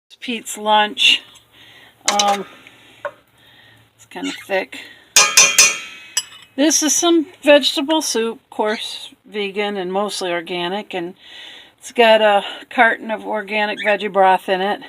It's Pete's lunch. It's kind of thick. This is some vegetable soup, of course, vegan and mostly organic, and it's got a carton of organic veggie broth in it.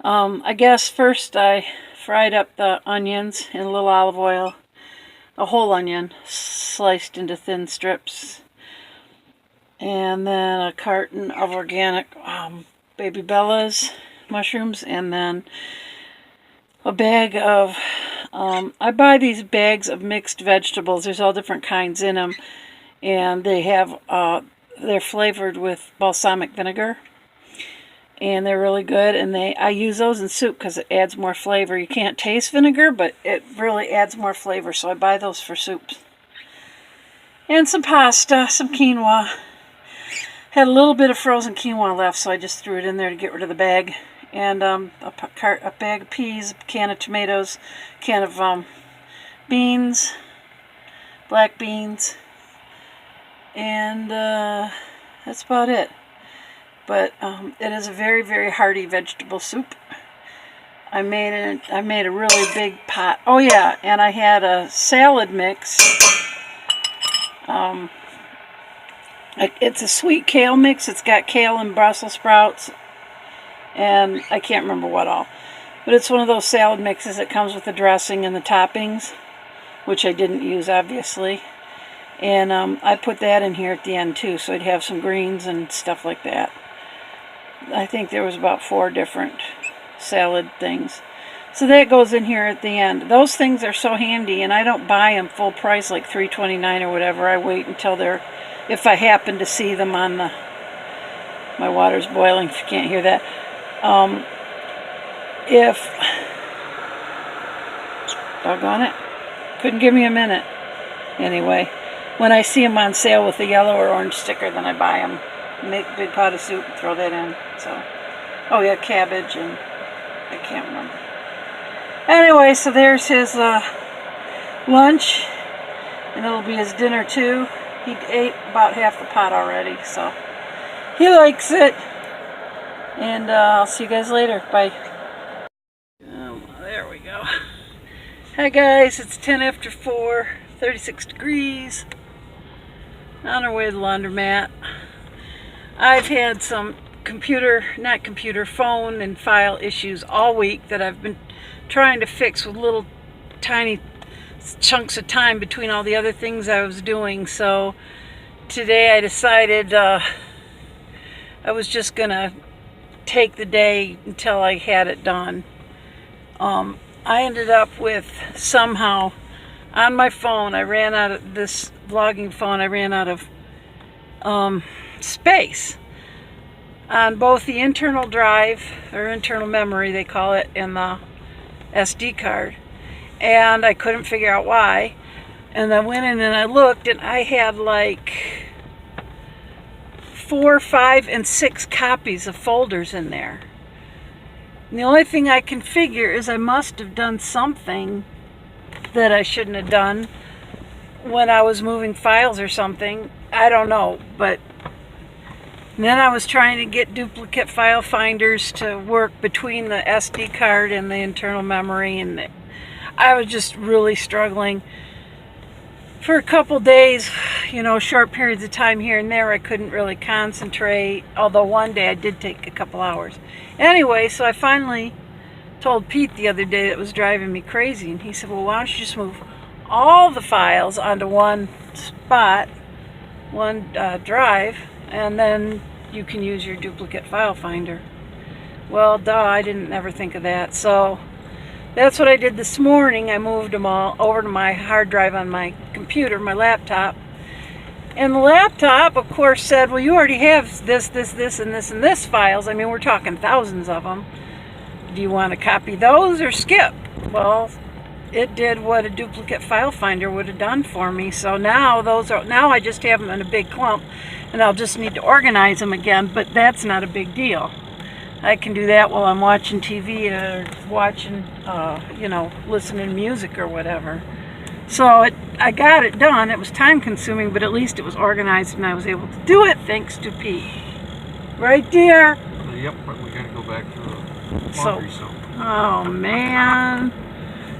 I guess first I fried up the onions in a little olive oil, a whole onion sliced into thin strips, and then a carton of organic Baby Bella's mushrooms, and then a bag of, I buy these bags of mixed vegetables. There's all different kinds in them, and they have, they're flavored with balsamic vinegar, and they're really good, and I use those in soup because it adds more flavor. You can't taste vinegar, but it really adds more flavor, so I buy those for soups. And some pasta, some quinoa. Had a little bit of frozen quinoa left, so I just threw it in there to get rid of the bag. And a bag of peas, a can of tomatoes, a can of beans, black beans, and that's about it. But it is a very, very hearty vegetable soup. I made a really big pot. Oh yeah, and I had a salad mix. It's a sweet kale mix. It's got kale and Brussels sprouts, and I can't remember what all. But it's one of those salad mixes that comes with the dressing and the toppings, which I didn't use, obviously. And I put that in here at the end, too, so I'd have some greens and stuff like that. I think there was about 4 different salad things. So that goes in here at the end. Those things are so handy, and I don't buy them full price, like $3.29 or whatever. I wait until they're, if I happen to see them on the, my water's boiling if you can't hear that. Doggone it, couldn't give me a minute. Anyway, when I see them on sale with a yellow or orange sticker, then I buy them. Make a big pot of soup and throw that in. So, oh yeah, cabbage, and I can't remember. Anyway, so there's his lunch, and it'll be his dinner too. He ate about half the pot already, so he likes it. And I'll see you guys later. Bye. There we go. Hi guys, it's 10 after 4, 36 degrees. On our way to the laundromat. I've had some phone and file issues all week that I've been trying to fix with little tiny chunks of time between all the other things I was doing. So today I decided I was just gonna take the day until I had it done. I ended up with, somehow on my phone, I ran out of this vlogging phone, I ran out of space on both the internal drive, or internal memory they call it, and the SD card, and I couldn't figure out why. And I went in and I looked, and I had like 4, 5, and 6 copies of folders in there. And the only thing I can figure is I must have done something that I shouldn't have done when I was moving files or something. I don't know, but then I was trying to get duplicate file finders to work between the SD card and the internal memory, and I was just really struggling. For a couple days, you know, short periods of time here and there, I couldn't really concentrate, although one day I did take a couple hours. Anyway, so I finally told Pete the other day that it was driving me crazy, and he said, well, why don't you just move all the files onto one spot, one drive, and then you can use your duplicate file finder. Well, duh, I didn't ever think of that. So that's what I did this morning. I moved them all over to my hard drive on my computer, my laptop. And the laptop, of course, said, well, you already have this, and this files. I mean, we're talking thousands of them. Do you want to copy those or skip? Well, it did what a duplicate file finder would have done for me. So now now I just have them in a big clump, and I'll just need to organize them again, but that's not a big deal. I can do that while I'm watching TV or watching, you know, listening to music or whatever. So I got it done. It was time consuming, but at least it was organized and I was able to do it thanks to Pete. Right there. Yep, but we gotta go back to laundry soap. Oh man.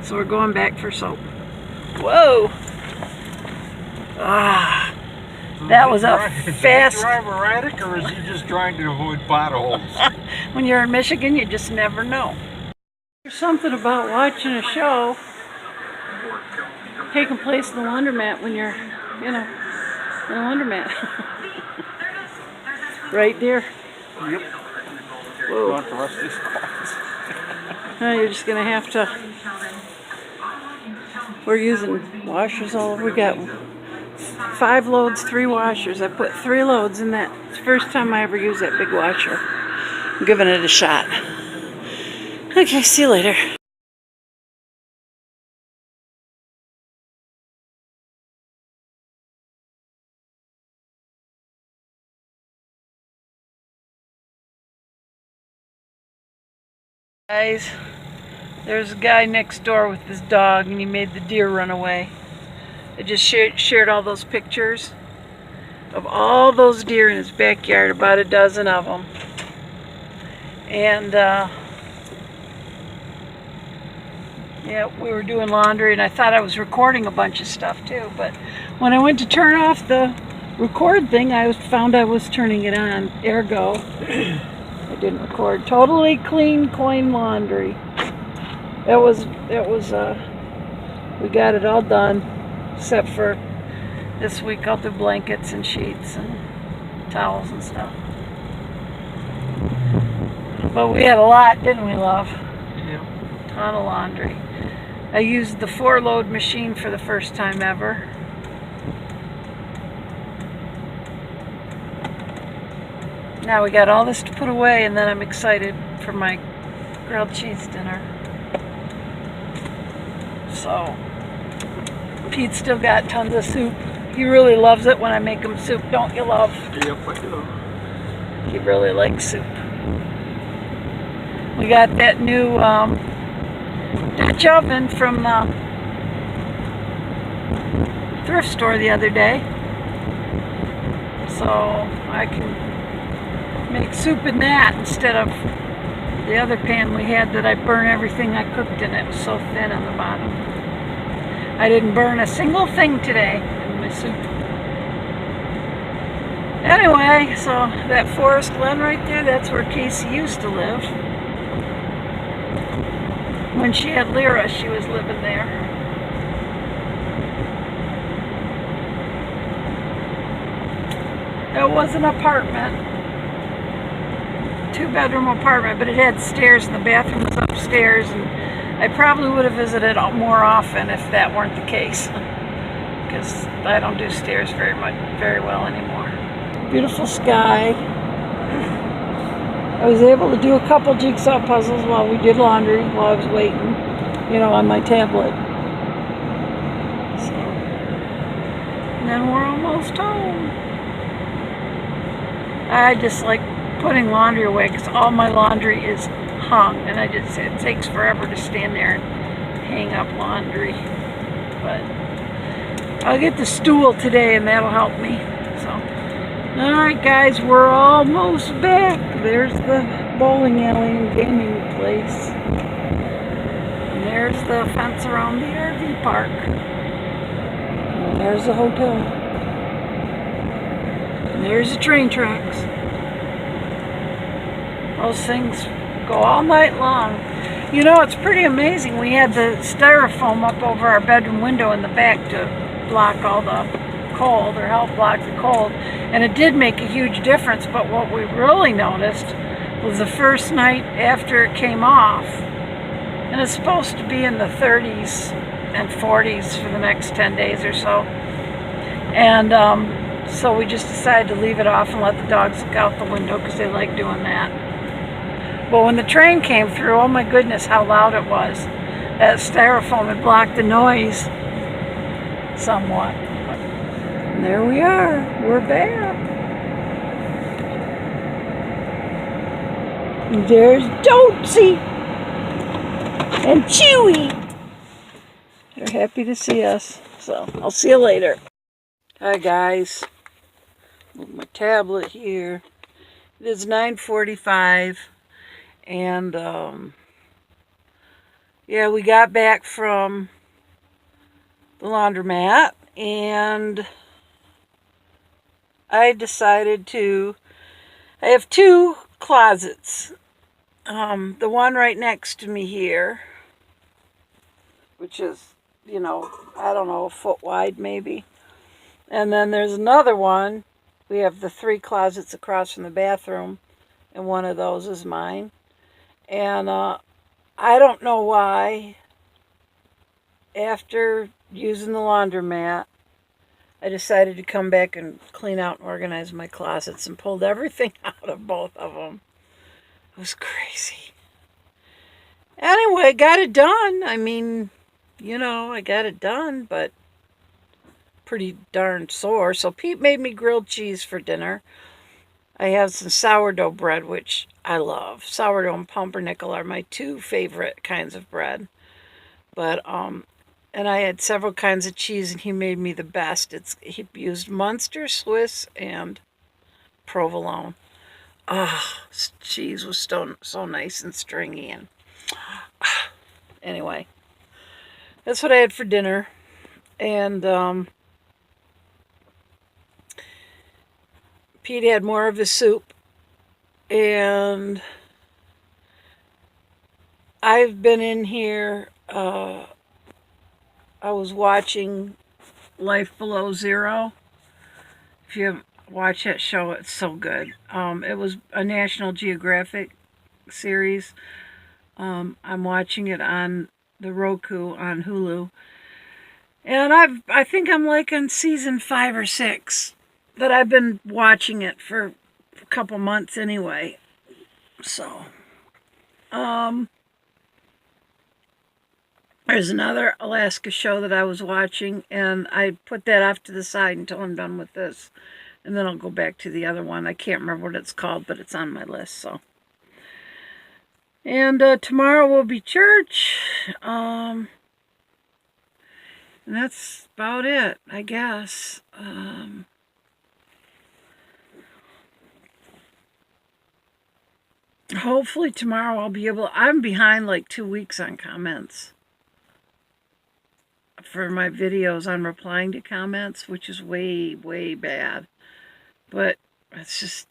So we're going back for soap. Whoa. Ah. That was a fast... Is he drive erratic, or is he just trying to avoid potholes? When you're in Michigan, you just never know. There's something about watching a show taking place in the laundromat when you're, you know, in a laundromat. Right there. Yep. Whoa. Want the rest of these clothes? No, you're just going to have to... We're using washers all over. We got 5 loads, 3 washers. I put 3 loads in that. It's the first time I ever used that big washer. I'm giving it a shot. Okay, see you later. Guys, there's a guy next door with his dog and he made the deer run away. I just shared all those pictures of all those deer in his backyard, about a dozen of them. And yeah, we were doing laundry and I thought I was recording a bunch of stuff too, but when I went to turn off the record thing, I found I was turning it on, ergo I didn't record. Totally clean coin laundry. We got it all done, except for this week I'll do blankets and sheets and towels and stuff. But we had a lot, didn't we, love? Yep. Ton of laundry. I used the 4-load machine for the first time ever. Now we got all this to put away, and then I'm excited for my grilled cheese dinner. So, Pete still got tons of soup. He really loves it when I make him soup, don't you, love? Yep, I do. He really likes soup. We got that new Dutch oven from the thrift store the other day. So I can make soup in that instead of the other pan we had that I burn everything I cooked in. It was so thin on the bottom. I didn't burn a single thing today in my soup. Anyway, so that Forest Glen right there, that's where Casey used to live. When she had Lyra, she was living there. It was an apartment. 2-bedroom apartment, but it had stairs and the bathroom was upstairs, and I probably would have visited more often if that weren't the case, because I don't do stairs very well anymore. Beautiful sky. I was able to do a couple jigsaw puzzles while we did laundry, while I was waiting, you know, on my tablet. So, and then we're almost home. I just like putting laundry away because all my laundry is hung, and it takes forever to stand there and hang up laundry. But I'll get the stool today and that'll help me. So, alright guys, we're almost back. There's the bowling alley and gaming place. And there's the fence around the RV park. And there's the hotel. And there's the train tracks. Those things go all night long. You know, it's pretty amazing. We had the styrofoam up over our bedroom window in the back to block all the cold, or help block the cold. And it did make a huge difference, but what we really noticed was the first night after it came off, and it's supposed to be in the 30s and 40s for the next 10 days or so. And so we just decided to leave it off and let the dogs look out the window because they like doing that. But when the train came through, oh my goodness, how loud it was. That styrofoam had blocked the noise somewhat. And there we are. We're back. And there's Dotsy and Chewy. They're happy to see us. So I'll see you later. Hi guys. Move my tablet here. It is 9:45, and yeah, we got back from the laundromat, and I decided I have two closets. The one right next to me here, which is, I don't know, a foot wide maybe. And then there's another one. We have the three closets across from the bathroom, and one of those is mine. And I don't know why, after using the laundromat, I decided to come back and clean out and organize my closets and pulled everything out of both of them. It was crazy. Anyway, got it done. I mean, I got it done, but pretty darn sore. So Pete made me grilled cheese for dinner. I have some sourdough bread, which I love. Sourdough and pumpernickel are my two favorite kinds of bread. But and I had several kinds of cheese, and he made me the best. He used Munster, Swiss, and provolone. Ah, cheese was so nice and stringy, and anyway, that's what I had for dinner. And Pete had more of his soup, and I've been in here. I was watching Life Below Zero. If you haven't watched that show, it's so good. It was a National Geographic series. I'm watching it on the Roku on Hulu. And I think I'm like on season 5 or 6. But I've been watching it for a couple months anyway. So, there's another Alaska show that I was watching, and I put that off to the side until I'm done with this. And then I'll go back to the other one. I can't remember what it's called, but it's on my list, so. And tomorrow will be church. And that's about it, I guess. Hopefully tomorrow I'll be I'm behind like 2 weeks on comments for my videos on replying to comments, which is way, way bad. But it's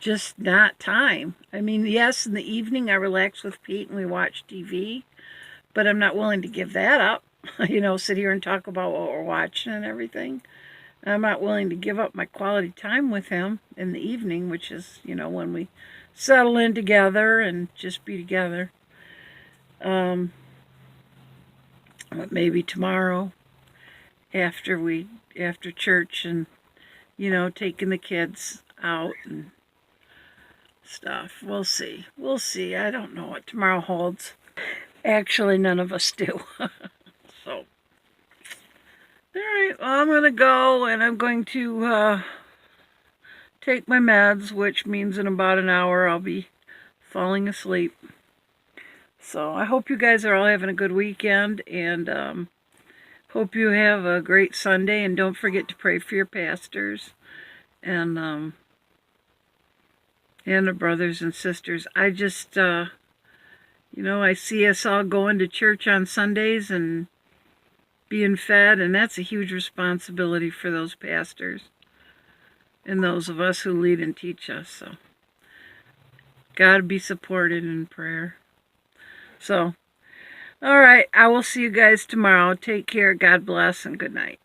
just not time. I mean, yes, in the evening I relax with Pete and we watch TV, but I'm not willing to give that up. Sit here and talk about what we're watching and everything. I'm not willing to give up my quality time with him in the evening, which is, when we settle in together and just be together. But maybe tomorrow, after church and, taking the kids out and stuff. We'll see. I don't know what tomorrow holds. Actually, none of us do. So. Alright, well, I'm going to go, and I'm going to take my meds, which means in about an hour I'll be falling asleep. So I hope you guys are all having a good weekend, and hope you have a great Sunday, and don't forget to pray for your pastors and the brothers and sisters. I just, I see us all going to church on Sundays and being fed, and that's a huge responsibility for those pastors and those of us who lead and teach us. So, gotta be supported in prayer. So, all right, I will see you guys tomorrow. Take care, God bless, and good night.